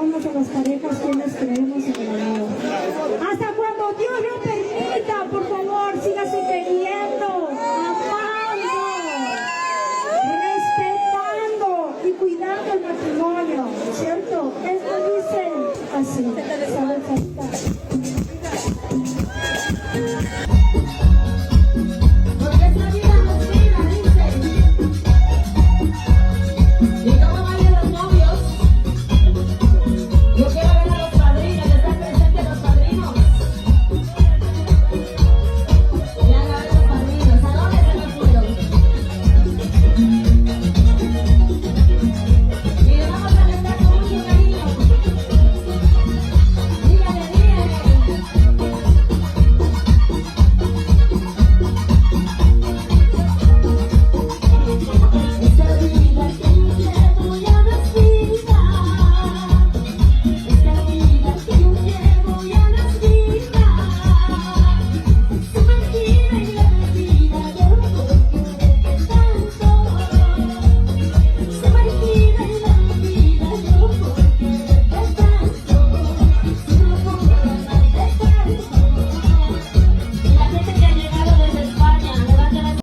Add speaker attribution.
Speaker 1: somos de las parejas quienes creemos en el amor. Hasta cuando Dios lo permita, por favor, sígase queriendo, amando, respetando y cuidando el matrimonio, ¿cierto? Esto dice así.